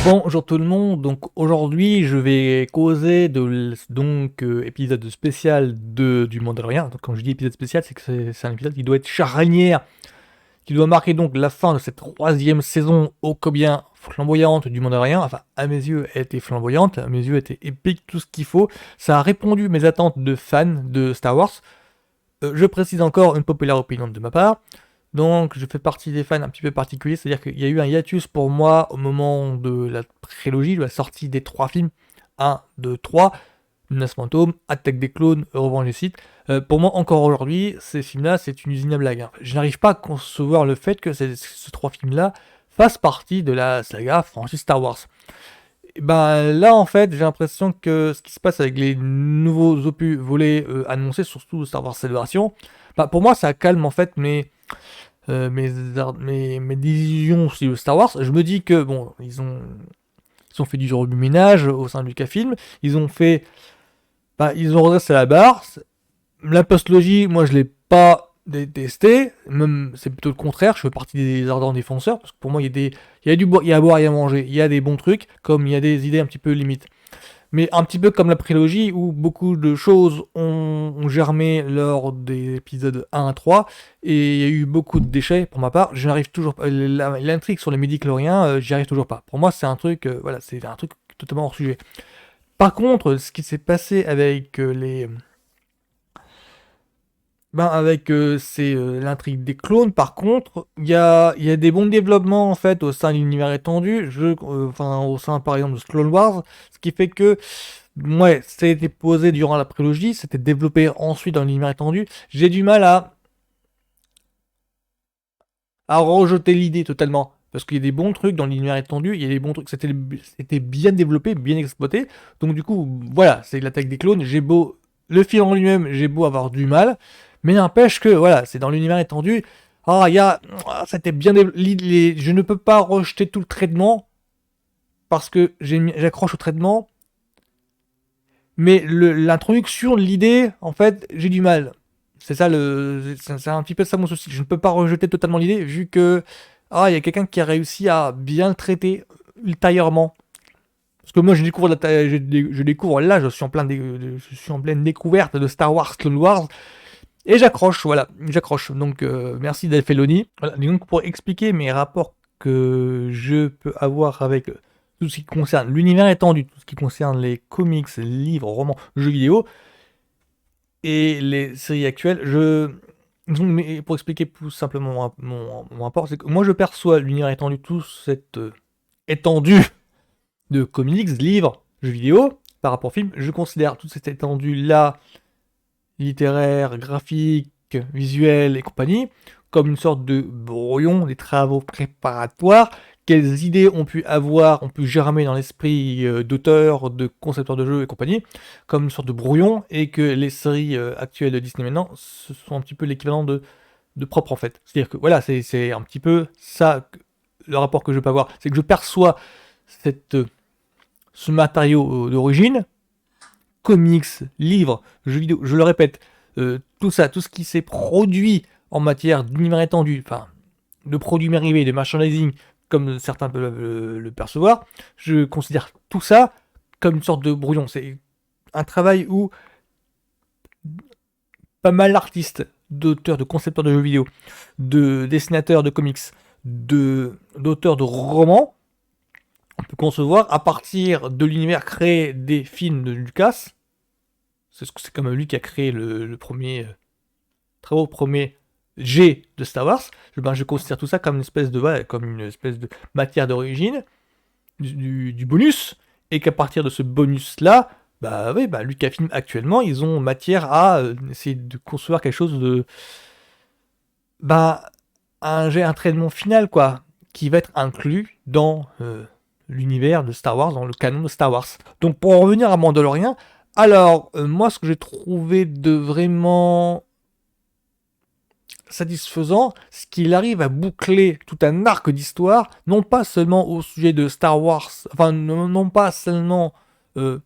Bonjour tout le monde, donc aujourd'hui je vais causer épisode spécial du Mandalorian. Donc quand je dis épisode spécial, c'est que c'est un épisode qui doit être charnière, qui doit marquer donc la fin de cette troisième saison ô combien flamboyante du Mandalorian. Enfin, à mes yeux, elle était flamboyante, à mes yeux, elle était épique, tout ce qu'il faut. Ça a répondu à mes attentes de fan de Star Wars. Je précise encore une populaire opinion de ma part. Donc, je fais partie des fans un petit peu particuliers, c'est-à-dire qu'il y a eu un hiatus pour moi au moment de la prélogie, de la sortie des 3 films, 1, 2, 3, Menace Fantôme, Attaque des Clones, Revanche des Sith. Pour moi, encore aujourd'hui, ces films-là, c'est une usine à blagues. Je n'arrive pas à concevoir le fait que ces 3 films-là fassent partie de la saga franchise Star Wars. Et ben là, en fait, j'ai l'impression que ce qui se passe avec les nouveaux opus volés annoncés, surtout Star Wars Célébration, bah, pour moi, ça calme en fait mes décisions sur Star Wars. Je me dis que, bon, ils ont fait du remue-ménage au sein du Lucasfilm. Ils ont redressé la barre. La postlogie, moi, je l'ai pas détesté. Même, c'est plutôt le contraire. Je fais partie des ardents défenseurs. Parce que pour moi, il y a à boire et à manger. Il y a des bons trucs, comme il y a des idées un petit peu limites. Mais un petit peu comme la prélogie, où beaucoup de choses ont germé lors des épisodes 1 à 3, et il y a eu beaucoup de déchets pour ma part. Je n'arrive toujours pas. L'intrigue sur les midi-chloriens, j'y arrive toujours pas. Pour moi, c'est un truc, voilà, c'est un truc totalement hors sujet. Par contre, ce qui s'est passé avec l'intrigue des clones, par contre, il y a des bons développements en fait au sein de l'univers étendu, au sein par exemple de Clone Wars, ce qui fait que ouais, ça a été posé durant la prélogie, c'était développé ensuite dans l'univers étendu. J'ai du mal à rejeter l'idée totalement. Parce qu'il y a des bons trucs dans l'univers étendu, il y a des bons trucs, c'était bien développé, bien exploité. Donc du coup, voilà, c'est l'attaque des clones. Le film en lui-même, j'ai beau avoir du mal, mais n'empêche que, voilà, c'est dans l'univers étendu. Ah, c'était bien développé. Je ne peux pas rejeter tout le traitement, parce que j'accroche au traitement, mais l'introduction de l'idée, en fait, j'ai du mal. C'est un petit peu ça mon souci. Je ne peux pas rejeter totalement l'idée vu que il y a quelqu'un qui a réussi à bien le traiter ultérieurement. Parce que moi je découvre là, je suis en pleine découverte de Star Wars, Clone Wars, et j'accroche, voilà, j'accroche. Donc merci Dave Filoni. Voilà, donc pour expliquer mes rapports que je peux avoir avec tout ce qui concerne l'univers étendu, tout ce qui concerne les comics, livres, romans, jeux vidéo, et les séries actuelles, mais pour expliquer plus simplement mon rapport, c'est que moi je perçois l'univers étendu, toute cette étendue de comics, livres, jeux vidéo, par rapport au film, je considère toute cette étendue-là, littéraire, graphique, visuelle et compagnie, comme une sorte de brouillon des travaux préparatoires. Quelles idées ont pu germer dans l'esprit d'auteurs, de concepteurs de jeux et compagnie, comme une sorte de brouillon, et que les séries actuelles de Disney maintenant, ce sont un petit peu l'équivalent de propre en fait. C'est-à-dire que voilà, c'est un petit peu ça, le rapport que je peux avoir. C'est que je perçois ce matériau d'origine, comics, livres, jeux vidéo, je le répète, tout ça, tout ce qui s'est produit en matière d'univers étendu, enfin, de produits dérivés, de merchandising, comme certains peuvent le percevoir, je considère tout ça comme une sorte de brouillon. C'est un travail où pas mal d'artistes, d'auteurs, de concepteurs de jeux vidéo, de dessinateurs de comics, d'auteurs de romans, on peut concevoir à partir de l'univers créé des films de Lucas. C'est comme lui qui a créé le premier, premier G de Star Wars. Je considère tout ça comme comme une espèce de matière d'origine, du bonus, et qu'à partir de ce bonus-là, bah oui, bah Lucasfilm actuellement, ils ont matière à essayer de concevoir quelque chose de, bah, un traitement final, quoi, qui va être inclus dans l'univers de Star Wars, dans le canon de Star Wars. Donc pour en revenir à Mandalorian, alors moi ce que j'ai trouvé de vraiment satisfaisant, c'est qu'il arrive à boucler tout un arc d'histoire, non pas seulement au sujet de Star Wars, enfin non pas seulement au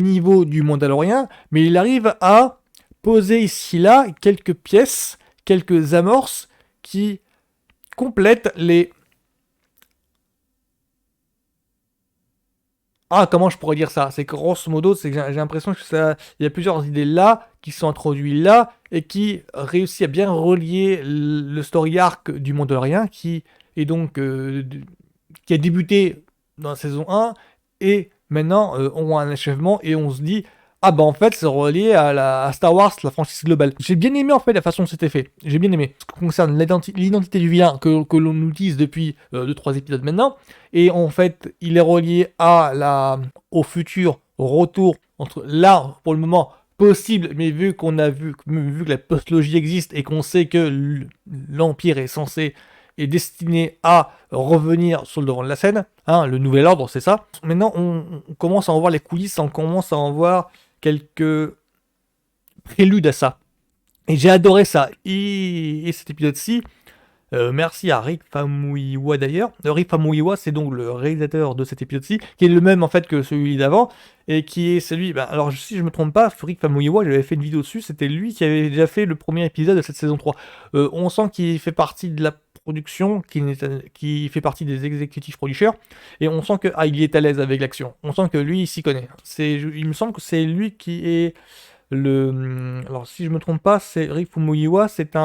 niveau du Mandalorian, mais il arrive à poser ici-là quelques pièces, quelques amorces qui complètent Ah, comment je pourrais dire ça? C'est que grosso modo, c'est que j'ai l'impression que ça, il y a plusieurs idées là, qui sont introduites là, et qui réussit à bien relier le story arc du Mandalorian, qui est donc qui a débuté dans la saison 1, et maintenant on a un achèvement, et on se dit, ah bah en fait c'est relié à Star Wars, la franchise globale. J'ai bien aimé en fait la façon dont c'était fait, j'ai bien aimé. Ce qui concerne l'identité du vilain que l'on utilise depuis 2-3 épisodes maintenant, et en fait il est relié au futur retour, entre là pour le moment possible, mais vu vu que la postlogie existe et qu'on sait que l'Empire est destiné à revenir sur le devant de la scène, hein, le nouvel ordre, c'est ça. Maintenant, on commence à en voir les coulisses, on commence à en voir quelques préludes à ça. Et j'ai adoré ça. Et cet épisode-ci, merci à Rick Famuyiwa d'ailleurs. Rick Famuyiwa, c'est donc le réalisateur de cet épisode-ci, qui est le même en fait que celui d'avant, et qui est celui. Alors si je me trompe pas, Rick Famuyiwa, j'avais fait une vidéo dessus, c'était lui qui avait déjà fait le premier épisode de cette saison 3. On sent qu'il fait partie de la production, qui fait partie des exécutifs producteurs, et on sent que il est à l'aise avec l'action. On sent que lui, il s'y connaît. Il me semble que c'est lui qui est alors si je me trompe pas, c'est Rick Famuyiwa, c'est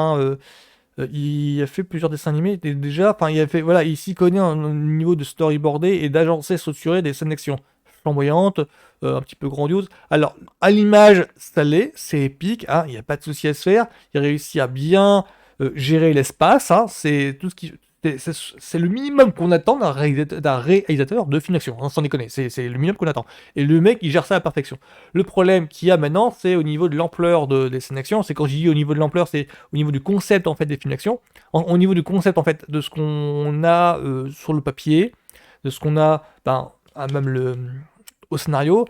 il a fait plusieurs dessins animés déjà, enfin il a fait, voilà, il s'y connaît au niveau de storyboarder et d'agencer, structurer des scènes d'action flamboyantes, un petit peu grandioses. Alors à l'image, ça l'est, c'est épique, hein, il n'y a pas de souci à se faire, il réussit à bien gérer l'espace, hein, c'est tout ce qui... C'est le minimum qu'on attend d'un réalisateur de film d'action, hein, sans déconner, c'est le minimum qu'on attend. Et le mec, il gère ça à la perfection. Le problème qu'il y a maintenant, c'est au niveau de l'ampleur des scènes d'action. C'est quand je dis au niveau de l'ampleur, c'est au niveau du concept en fait des films d'action. Au niveau du concept en fait de ce qu'on a sur le papier, de ce qu'on a, même au scénario.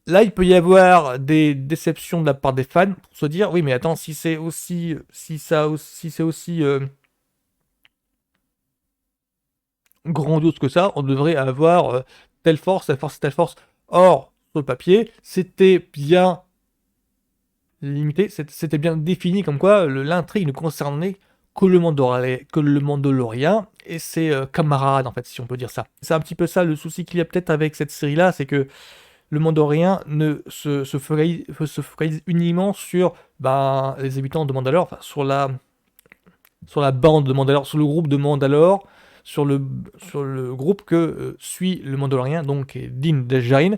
Là, il peut y avoir des déceptions de la part des fans pour se dire, oui, mais attends, si c'est aussi grandiose que ça, on devrait avoir telle force, telle force, telle force. Or, sur le papier, c'était bien limité, c'était bien défini comme quoi l'intrigue ne concernait que le Mandalorien et ses camarades, en fait, si on peut dire ça. C'est un petit peu ça le souci qu'il y a peut-être avec cette série-là, c'est que le Mandalorien se focalise uniquement sur les habitants de Mandalore, enfin, sur la bande de Mandalore, sur le groupe de Mandalore, sur le groupe que suit le Mandalorien, donc Din Djarin.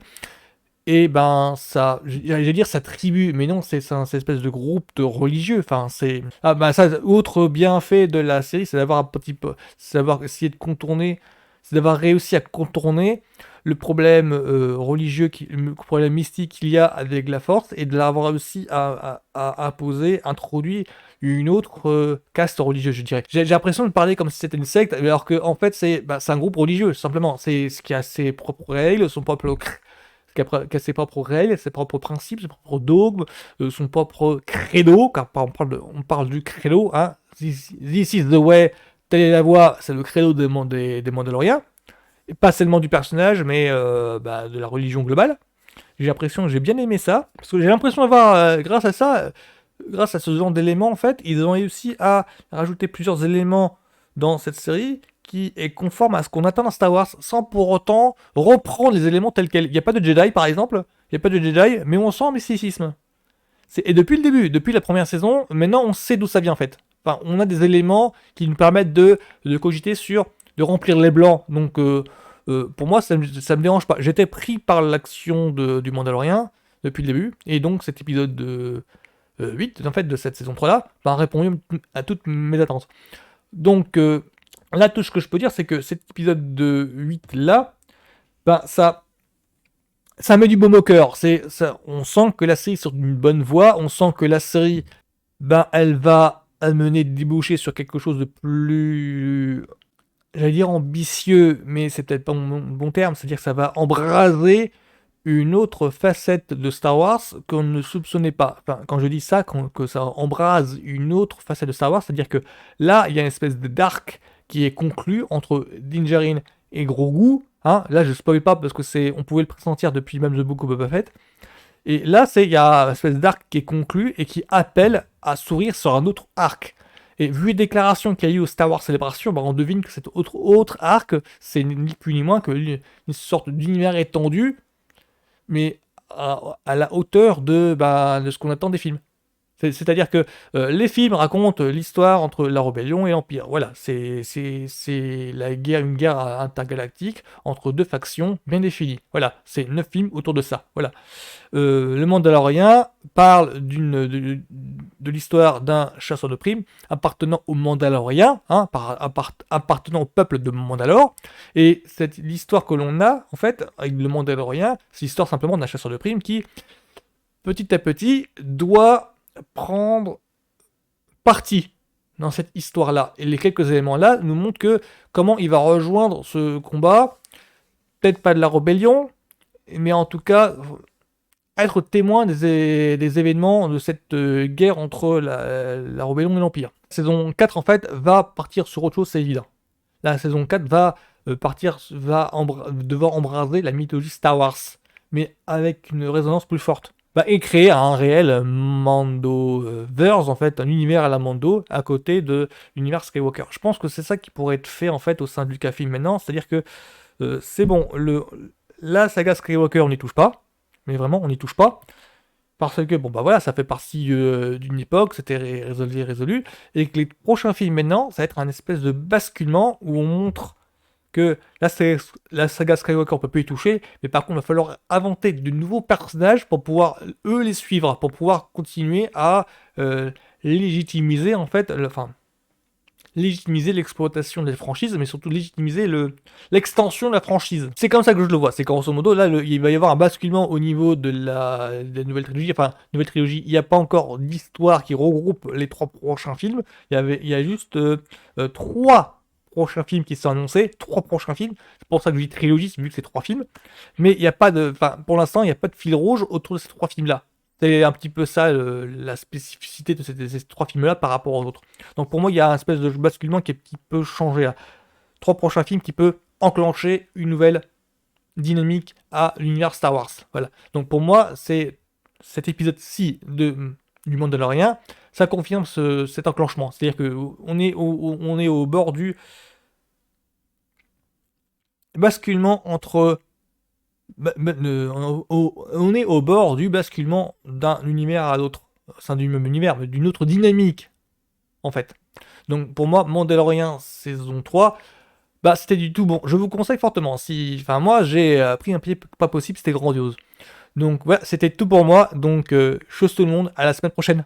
Et ça, j'allais dire sa tribu, mais non, c'est une espèce de groupe de religieux. Enfin, ça, autre bienfait de la série, c'est d'avoir un petit peu, c'est d'avoir essayé de contourner, c'est d'avoir réussi à contourner le problème religieux, le problème mystique qu'il y a avec la Force, et de l'avoir réussi à introduit une autre caste religieuse, je dirais. J'ai l'impression de parler comme si c'était une secte, alors que en fait c'est un groupe religieux, simplement. C'est ce qui a ses propres règles, son propre qui a ses propres règles, ses propres principes, ses propres dogmes, son propre credo, car on parle du credo, hein. This is the way, telle est la voie, c'est le credo des Mandaloriens. Et pas seulement du personnage, mais de la religion globale. J'ai l'impression que j'ai bien aimé ça, parce que j'ai l'impression d'avoir, grâce à ça, grâce à ce genre d'éléments, en fait, ils ont réussi à rajouter plusieurs éléments dans cette série qui est conforme à ce qu'on attend dans Star Wars, sans pour autant reprendre les éléments tels quels. Il n'y a pas de Jedi, par exemple, il n'y a pas de Jedi, mais on sent un mysticisme. Et depuis le début, depuis la première saison, maintenant on sait d'où ça vient en fait. Enfin, on a des éléments qui nous permettent de cogiter de remplir les blancs. Donc pour moi, ça me dérange pas. J'étais pris par l'action du Mandalorien depuis le début, et donc cet épisode 8 en fait, de cette saison 3-là a répondu à toutes mes attentes. Donc là, tout ce que je peux dire, c'est que cet épisode de 8-là, ça met du baume au cœur. On sent que la série est sur une bonne voie, on sent que la série, elle va amener, déboucher sur quelque chose de plus, j'allais dire ambitieux, mais c'est peut-être pas mon bon terme, c'est-à-dire que ça va embraser une autre facette de Star Wars qu'on ne soupçonnait pas. Enfin, quand je dis ça, que ça embrase une autre facette de Star Wars, c'est-à-dire que là, il y a une espèce de d'arc qui est conclu entre Din Djarin et Grogu. Hein, là, je spoil pas parce que on pouvait le pressentir depuis même The Book of Boba Fett. Et là, il y a une espèce d'arc qui est conclu et qui appelle à s'ouvrir sur un autre arc. Et vu les déclarations qu'il y a eu au Star Wars Celebration, bah, on devine que cet autre arc, c'est ni plus ni moins que une sorte d'univers étendu, mais à la hauteur de ce qu'on attend des films. C'est-à-dire que les films racontent l'histoire entre la rébellion et l'Empire. Voilà, c'est la guerre, une guerre intergalactique entre deux factions bien définies. Voilà, c'est 9 films autour de ça. Voilà. Le Mandalorien parle de l'histoire d'un chasseur de primes appartenant aux Mandaloriens, hein, appartenant au peuple de Mandalore. Et l'histoire que l'on a, en fait, avec le Mandalorien, c'est l'histoire simplement d'un chasseur de primes qui, petit à petit, doit prendre parti dans cette histoire-là. Et les quelques éléments-là nous montrent que comment il va rejoindre ce combat, peut-être pas de la rébellion, mais en tout cas être témoin des événements de cette guerre entre la rébellion et l'Empire. La saison 4, en fait, va partir sur autre chose, c'est évident. La saison 4 va devoir embraser la mythologie Star Wars, mais avec une résonance plus forte. Et créer un réel Mandoverse, en fait, un univers à la Mando, à côté de l'univers Skywalker. Je pense que c'est ça qui pourrait être fait, en fait, au sein du Lucasfilm maintenant, c'est-à-dire que c'est bon, la saga Skywalker, on n'y touche pas, mais vraiment, on n'y touche pas, parce que, bon, bah voilà, ça fait partie d'une époque, c'était résolu, et que les prochains films maintenant, ça va être un espèce de basculement où on montre que la saga Skywalker, on peut plus y toucher, mais par contre, il va falloir inventer de nouveaux personnages pour pouvoir, eux, les suivre, pour pouvoir continuer à légitimiser, en fait, légitimiser l'exploitation des franchises, mais surtout légitimiser l'extension de la franchise. C'est comme ça que je le vois. C'est qu'en grosso modo, là, il va y avoir un basculement au niveau de la nouvelle trilogie. Enfin, nouvelle trilogie, il n'y a pas encore d'histoire qui regroupe les 3 prochains films. Il y a juste 3 prochains films qui sont annoncés, 3 prochains films. C'est pour ça que je dis trilogie, vu que c'est 3 films. Mais il n'y a pas de, enfin, pour l'instant, il n'y a pas de fil rouge autour de ces 3 films-là. C'est un petit peu ça la spécificité de ces 3 films-là par rapport aux autres. Donc pour moi, il y a un espèce de basculement qui peut changer là. 3 prochains films qui peut enclencher une nouvelle dynamique à l'univers Star Wars. Voilà. Donc pour moi, c'est cet épisode-ci du Mandalorian, ça confirme cet enclenchement. C'est-à-dire qu'on est au bord du basculement entre... on est au bord du basculement d'un univers à l'autre. Au sein du même univers, mais d'une autre dynamique, en fait. Donc pour moi, Mandalorian saison 3, c'était du tout bon. Je vous conseille fortement. Enfin, moi, j'ai pris un pied pas possible, c'était grandiose. Donc voilà, c'était tout pour moi. Donc, chose tout le monde, à la semaine prochaine.